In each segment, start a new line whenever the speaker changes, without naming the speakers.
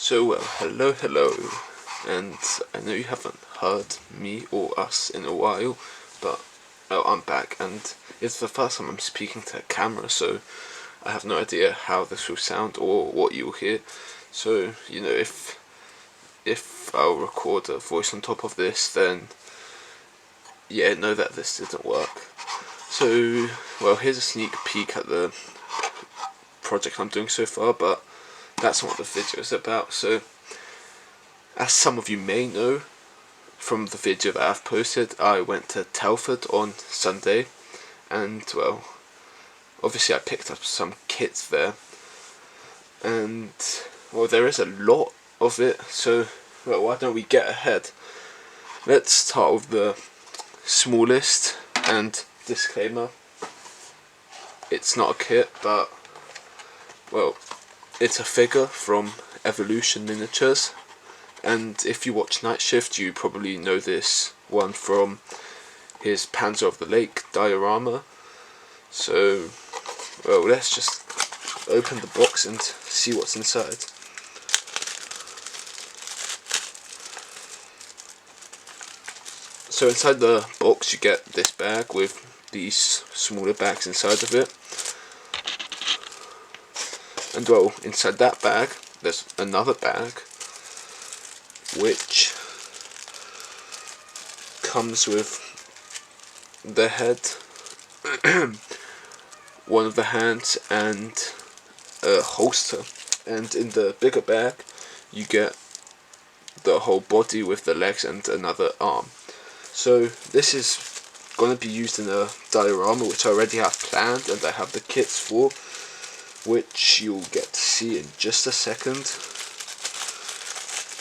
So well, hello, and I know you haven't heard me or us in a while, but I'm back, and it's the first time I'm speaking to a camera, so I have no idea how this will sound or what you'll hear. So if I'll record a voice on top of this, then yeah, know that this didn't work. So well, here's a sneak peek at the project I'm doing so far, but that's not what the video is about. So, as some of you may know from the video that I've posted, I went to Telford on Sunday, and well, obviously I picked up some kits there, and well, there is a lot of it, so well, why don't we get ahead? Let's start with the smallest, and disclaimer, it's not a kit, but well, it's a figure from Evolution Miniatures, and if you watch Night Shift, you probably know this one from his Panzer of the Lake diorama. So, well, let's just open the box and see what's inside. So inside the box you get this bag with these smaller bags inside of it. And well, inside that bag, there's another bag, which comes with the head, one of the hands, and a holster. And in the bigger bag, you get the whole body with the legs and another arm. So this is going to be used in a diorama, which I already have planned, and I have the kits for, which you'll get to see in just a second.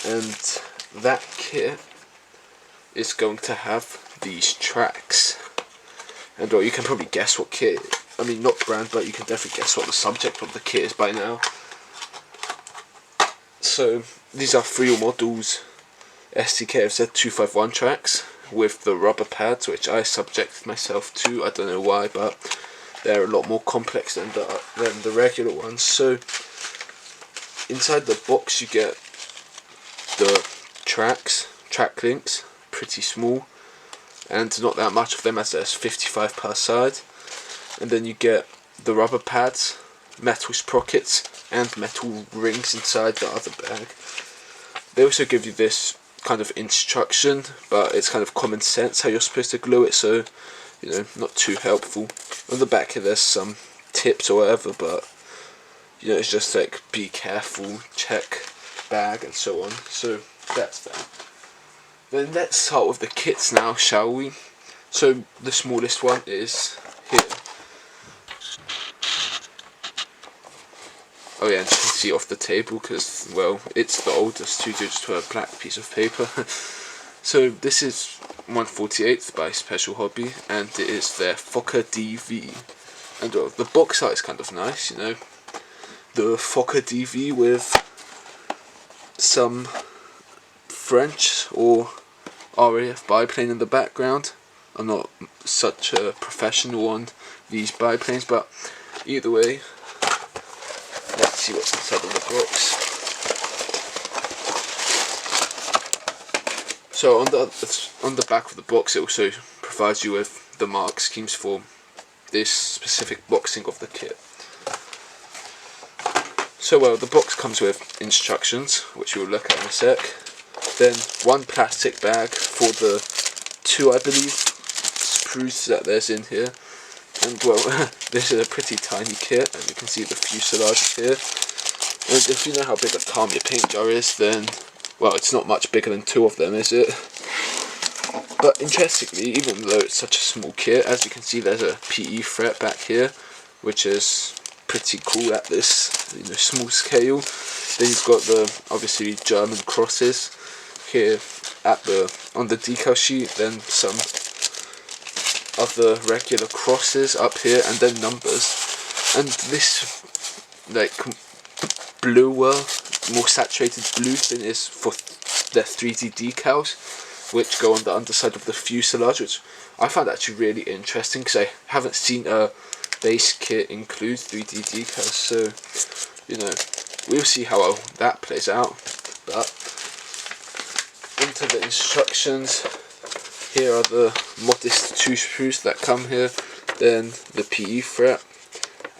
And that kit is going to have these tracks, and well, you can probably guess what kit, I mean not brand, but you can definitely guess what the subject of the kit is by now. So these are 3 models Sd.Kfz 251 tracks with the rubber pads, which I subjected myself to. I don't know why, but they're a lot more complex than the regular ones. So inside the box you get the track links, pretty small, and not that much of them, as there's 55 per side. And then you get the rubber pads, metal sprockets, and metal rings inside the other bag. They also give you this kind of instruction, but it's kind of common sense how you're supposed to glue it, so not too helpful. On the back here there's some tips or whatever, but it's just like be careful, check bag, and so on. So that's that. Then let's start with the kits now, shall we? So the smallest one is here. Oh yeah, and you can see off the table, because well, it's the oldest 2 digits to a black piece of paper. So this is 1/48 by Special Hobby, and it is their Fokker D.V. And well, the box art is kind of nice, the Fokker D.V with some French or RAF biplane in the background. I'm not such a professional on these biplanes, but either way, let's see what's inside of the box. So on the back of the box, it also provides you with the mark schemes for this specific boxing of the kit. So well, the box comes with instructions, which we'll look at in a sec. Then 1 plastic bag for the 2, I believe, sprues that there's in here. And well, this is a pretty tiny kit, and you can see the fuselage here. And if you know how big a Tamiya paint jar is, then well, it's not much bigger than 2 of them, is it? But interestingly, even though it's such a small kit, as you can see there's a PE fret back here, which is pretty cool at this small scale. Then you've got the obviously German crosses here on the decal sheet, then some other regular crosses up here, and then numbers. And this like bluer, more saturated blue thing is for their 3D decals, which go on the underside of the fuselage, which I found actually really interesting, because I haven't seen a base kit include 3D decals. So we'll see how well that plays out. But into the instructions, here are the modest 2 screws that come here, then the PE thread,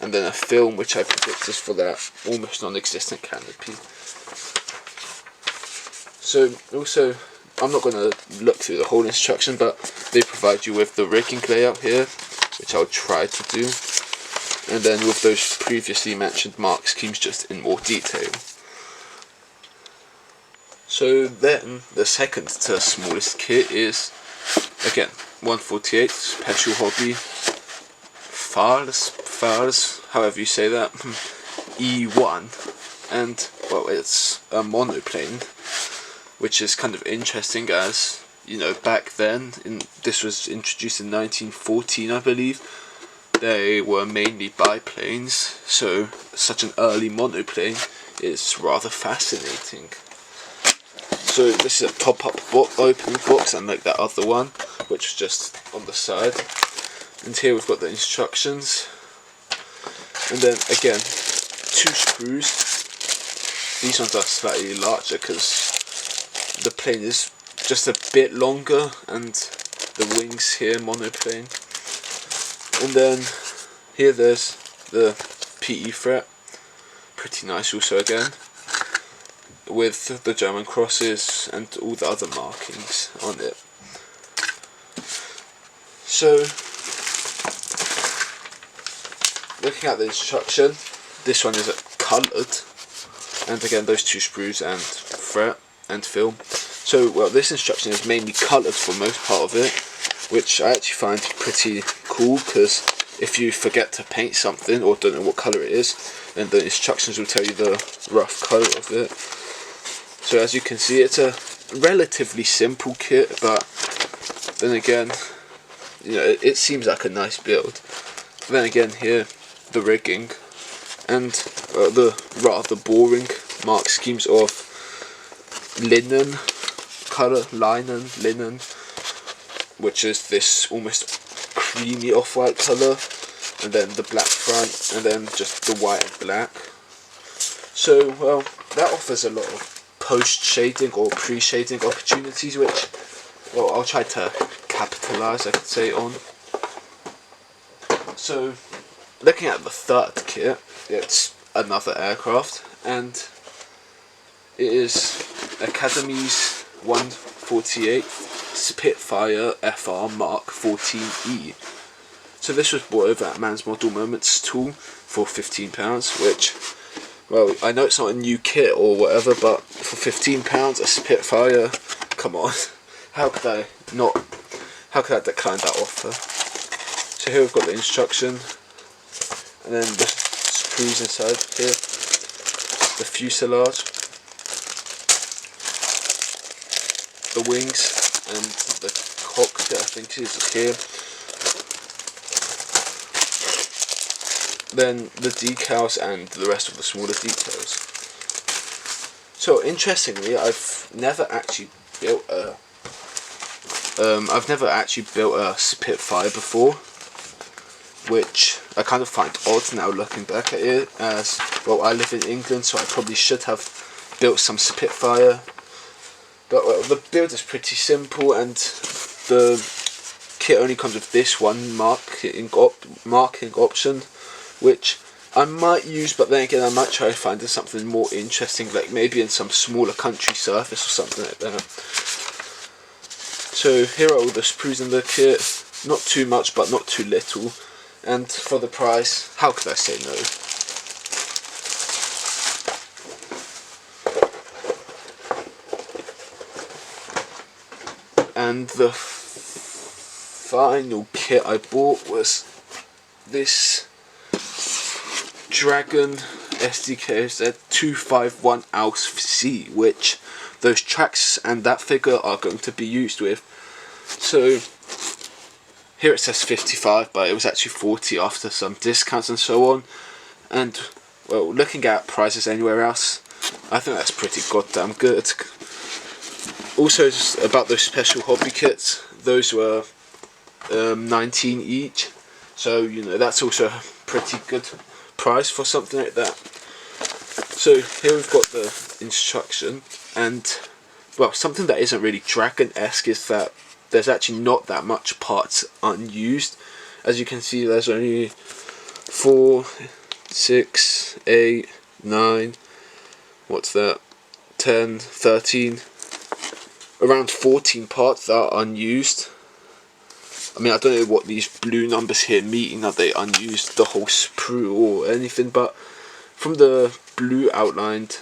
and then a film which I predict is for that almost non-existent canopy. So also, I'm not going to look through the whole instruction, but they provide you with the rigging layout here, which I'll try to do, and then with those previously mentioned mark schemes just in more detail. So then, the second to smallest kit is, again, 148 Special Hobby Fars, however you say that, E.1, and, well, it's a monoplane, which is kind of interesting as, you know, back then, this was introduced in 1914, I believe, they were mainly biplanes, so such an early monoplane is rather fascinating. So this is a top-up opening box, unlike that other one, which was just on the side. And here we've got the instructions. And then again, 2 screws. These ones are slightly larger because the plane is just a bit longer, and the wings here monoplane. And then here there's the PE thread, pretty nice also again, with the German crosses and all the other markings on it. So, looking at the instruction, this one is coloured, and again those 2 screws and thread and film. So, well, this instruction is mainly coloured for most part of it, which I actually find pretty cool, because if you forget to paint something or don't know what colour it is, then the instructions will tell you the rough colour of it. So as you can see, it's a relatively simple kit, but then again, you know, it seems like a nice build. Then again here, the rigging, and the rather boring mark schemes of linen, linen, which is this almost creamy off-white colour, and then the black front, and then just the white and black. So, well, that offers a lot of post-shading or pre-shading opportunities, which, well, I'll try to capitalise, I could say, on. So, looking at the third kit, it's another aircraft, and it is Academy's 148 Spitfire FR Mark 14E. So this was bought over at Man's Model Moments tool for £15, which, well, I know it's not a new kit or whatever, but for £15 a Spitfire, come on, how could I decline that offer? So here we've got the instruction, and then the screws inside here, the fuselage, the wings, and the cockpit I think is here. Then the decals and the rest of the smaller details. So interestingly, I've never actually built a Spitfire before, which I kind of find odd now looking back at it, as, well, I live in England, so I probably should have built some Spitfire. But, well, the build is pretty simple, and the kit only comes with this one marking option, which I might use, but then again I might try to find something more interesting, like maybe in some smaller country surface or something like that. So here are all the sprues in the kit, not too much but not too little, and for the price, how could I say no? And the final kit I bought was this Dragon Sd.Kfz 251 Aus C, which those tracks and that figure are going to be used with. So here it says 55, but it was actually 40 after some discounts and so on. And, well, looking at prices anywhere else, I think that's pretty goddamn good. Also, just about those special hobby kits, those were 19 each, so, you know, that's also a pretty good price for something like that. So here we've got the instruction, and well, something that isn't really Dragon-esque is that there's actually not that much parts unused. As you can see, there's only 4, 6, 8, 9, what's that, 10, 13, around 14 parts that are unused. I mean, I don't know what these blue numbers here mean, are they unused, the whole sprue or anything, but from the blue outlined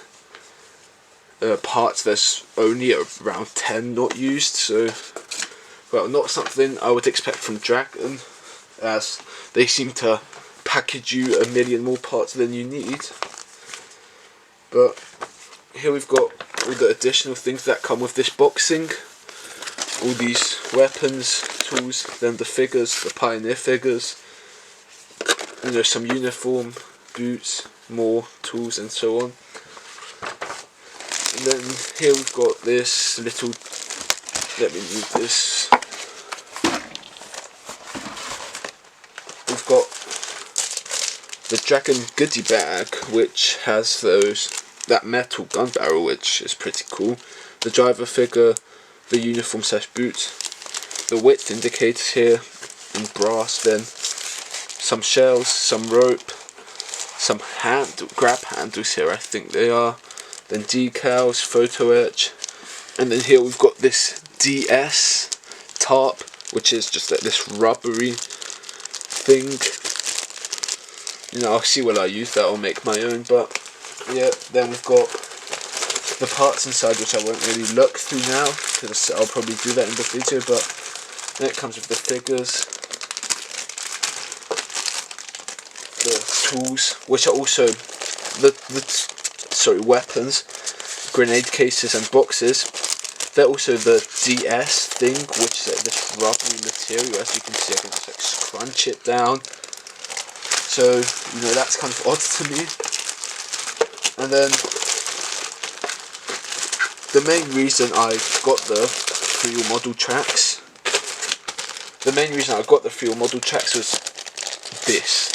parts, there's only around 10 not used, so, well, not something I would expect from Dragon, as they seem to package you a million more parts than you need. But here we've got all the additional things that come with this boxing, all these weapons, tools, then the figures, the Pioneer figures, you know, some uniform, boots, more tools and so on. And then here we've got this little, let me move this, we've got the Dragon goodie bag, which has that metal gun barrel, which is pretty cool, the driver figure, the uniform / boots, the width indicators here in brass, then some shells, some rope, some grab handles here, I think they are, then decals, photo etch, and then here we've got this DS tarp, which is just like this rubbery thing. You know, I'll see what I use that, I'll make my own, but yeah, then we've got the parts inside, which I won't really look through now, because I'll probably do that in the video, but then it comes with the figures, the tools, which are also weapons, grenade cases and boxes. They're also the DS thing, which is like this rubbery material. As you can see, I can just like scrunch it down. So, you know, that's kind of odd to me. And then the main reason I got the free model tracks, was this.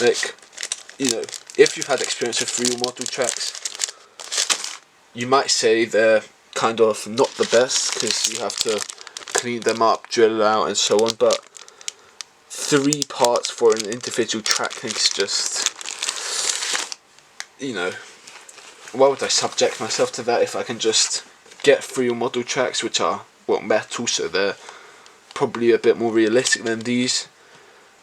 Like, you know, if you've had experience with free model tracks, you might say they're kind of not the best because you have to clean them up, drill out and so on, but 3 parts for an individual track is just, you know, why would I subject myself to that if I can just get 3 model tracks, which are, well, metal, so they're probably a bit more realistic than these,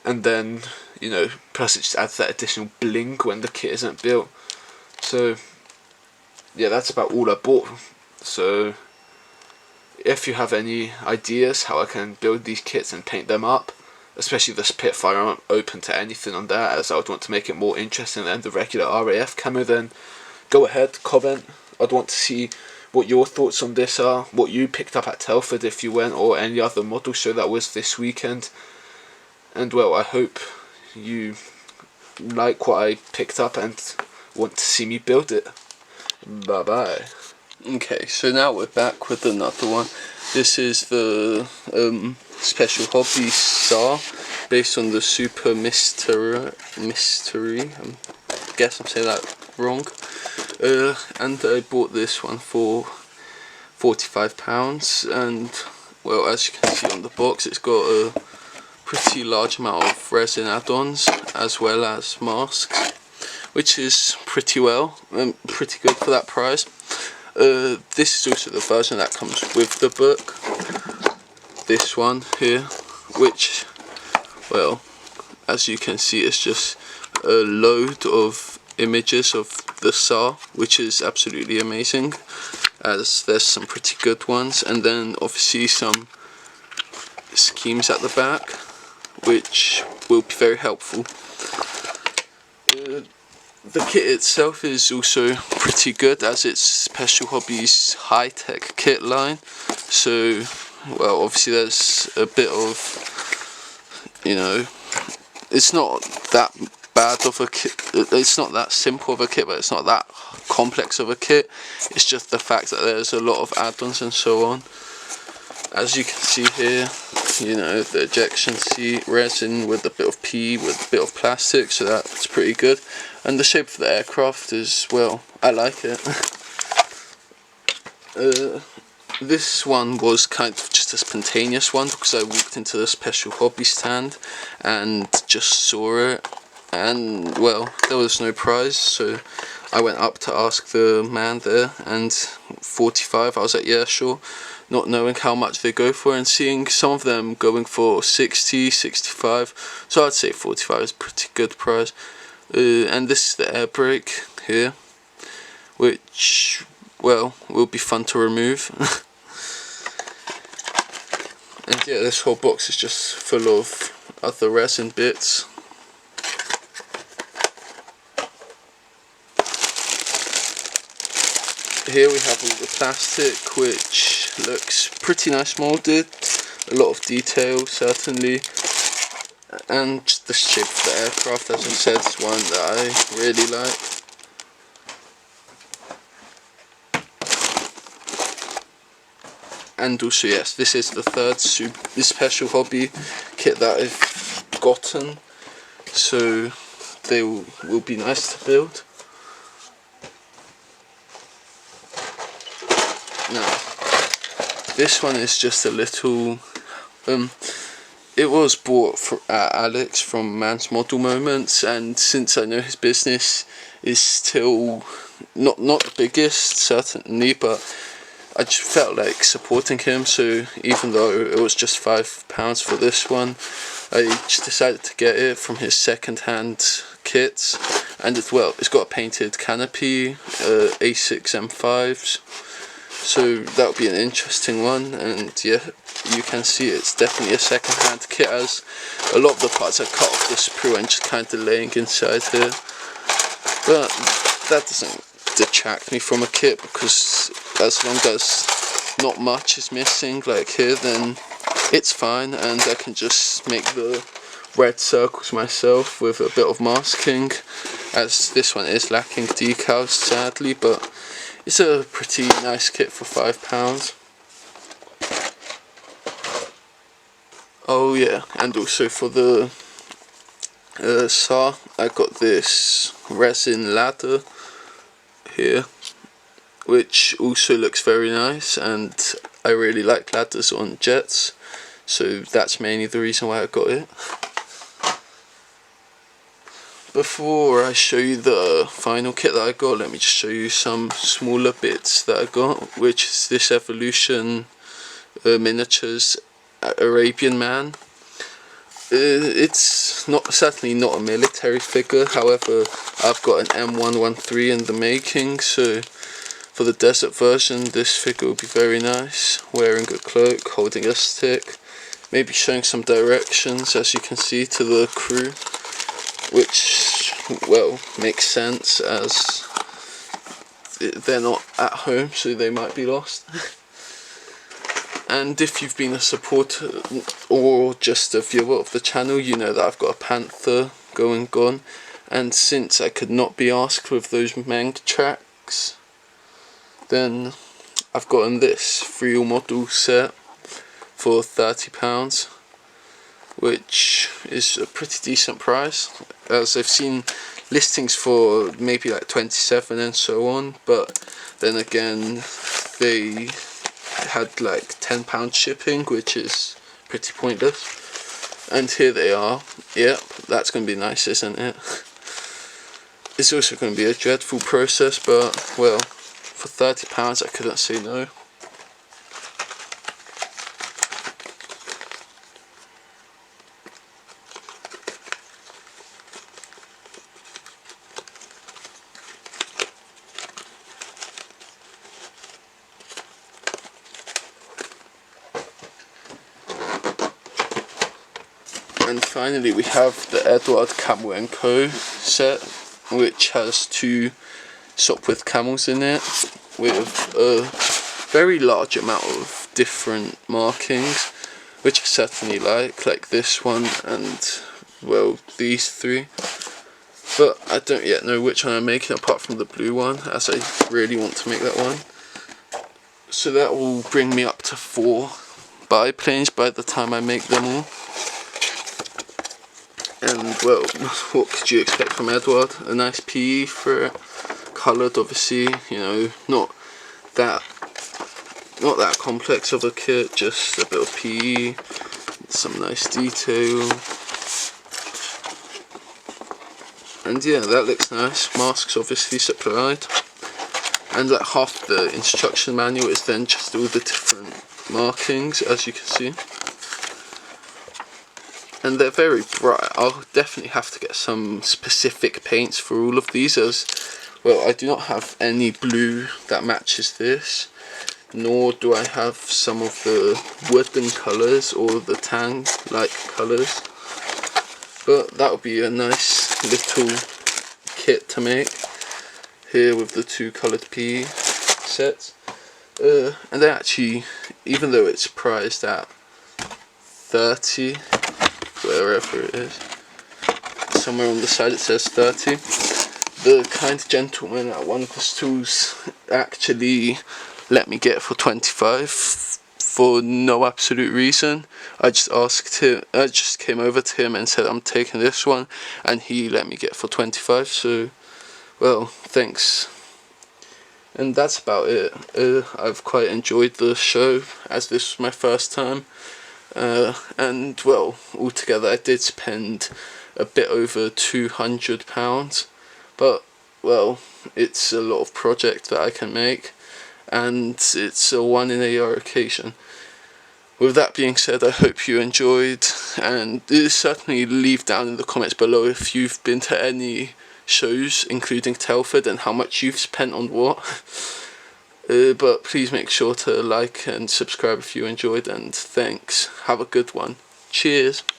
and then, you know, plus it just adds that additional bling when the kit isn't built. So yeah, that's about all I bought. So if you have any ideas how I can build these kits and paint them up, especially the Spitfire, I'm open to anything on that, as I would want to make it more interesting than the regular RAF camo, then go ahead, comment. I'd want to see what your thoughts on this are, what you picked up at Telford if you went, or any other model show that was this weekend. And well, I hope you like what I picked up and want to see me build it. Bye bye.
Okay, so now we're back with another one. This is the Special Hobby Star, based on the Super Mystère. I guess I'm saying that wrong. And I bought this one for £45, and well, as you can see on the box, it's got a pretty large amount of resin add-ons as well as masks, which is pretty good for that price. This is also the version that comes with the book, this one here, which, well, as you can see, it's just a load of images of the SAR, which is absolutely amazing, as there's some pretty good ones, and then obviously some schemes at the back, which will be very helpful. The kit itself is also pretty good, as it's Special Hobby's high-tech kit line, so, well, obviously there's a bit of, you know, it's not that bad of a kit, it's not that simple of a kit, but it's not that complex of a kit. It's just the fact that there's a lot of add-ons and so on. As you can see here, you know, the ejection seat resin with a bit of PE with a bit of plastic, so that's pretty good. And the shape of the aircraft is, well, I like it. This one was kind of just a spontaneous one because I walked into the special hobby stand and just saw it, and well, there was no prize, so I went up to ask the man there, and 45, I was like, yeah, sure, not knowing how much they go for, and seeing some of them going for 60, 65, so I'd say 45 is a pretty good price. And this is the air brake here, which, well, will be fun to remove. And yeah, this whole box is just full of other resin bits. Here we have all the plastic, which looks pretty nice moulded, a lot of detail certainly, and the shape of the aircraft, as I said, is one that I really like. And also, yes, this is the third special hobby kit that I've gotten, so they will be nice to build. Now, this one is just a little, it was bought for Alex from Man's Model Moments, and since I know his business is still not the biggest, certainly, but I just felt like supporting him, so even though it was just £5 for this one, I just decided to get it from his second-hand kits. And it's got a painted canopy, A6 M5s, so that would be an interesting one. And yeah, you can see it's definitely a second-hand kit, as a lot of the parts are cut off the sprue and just kind of laying inside here. But that doesn't detract me from a kit, because as long as not much is missing, like here, then it's fine, and I can just make the red circles myself with a bit of masking, as this one is lacking decals sadly, but it's a pretty nice kit for £5. Oh yeah, and also for the SAR, I got this resin ladder here, which also looks very nice, and I really like ladders on jets, so that's mainly the reason why I got it. Before I show you the final kit that I got, let me just show you some smaller bits that I got, which is this Evolution miniatures Arabian man. It's certainly not a military figure, however I've got an M113 in the making, so for the desert version this figure will be very nice, wearing a cloak, holding a stick, maybe showing some directions, as you can see, to the crew, which, well, makes sense as they're not at home, so they might be lost. And if you've been a supporter or just a viewer of the channel, you know that I've got a Panther going on, and since I could not be asked with those manga tracks, then I've gotten this 3 model set for £30, which is a pretty decent price, as I've seen listings for maybe like 27 and so on, but then again they had like £10 shipping, which is pretty pointless. And here they are. Yep, that's going to be nice, isn't it? It's also going to be a dreadful process, but well, for £30 I couldn't say no. And finally we have the Edward Camo & Co set, which has 2 Sopwith camels in it, with a very large amount of different markings, which I certainly like this one and, well, these 3. But I don't yet know which one I'm making apart from the blue one, as I really want to make that one. So that will bring me up to 4 biplanes by the time I make them all. And well, what could you expect from Edward? A nice PE for it, coloured obviously, you know, not that complex of a kit, just a bit of PE, some nice detail. And yeah, that looks nice. Masks obviously supplied. And like half the instruction manual is then just all the different markings, as you can see. And they're very bright. I'll definitely have to get some specific paints for all of these, as well, I do not have any blue that matches this, nor do I have some of the wooden colours or the tan-like colours. But that would be a nice little kit to make here with the two coloured PE sets. And they actually, even though it's priced at 30, wherever it is, somewhere on the side it says 30, the kind gentleman at one of the stools actually let me get it for 25 for no absolute reason. I just came over to him and said I'm taking this one, and he let me get it for 25, so well, thanks. And that's about it. I've quite enjoyed the show, as this was my first time. And well, altogether I did spend a bit over £200, but well, it's a lot of project that I can make, and it's a one in a year occasion. With that being said, I hope you enjoyed, and certainly leave down in the comments below if you've been to any shows including Telford and how much you've spent on what. But please make sure to like and subscribe if you enjoyed, and thanks. Have a good one. Cheers.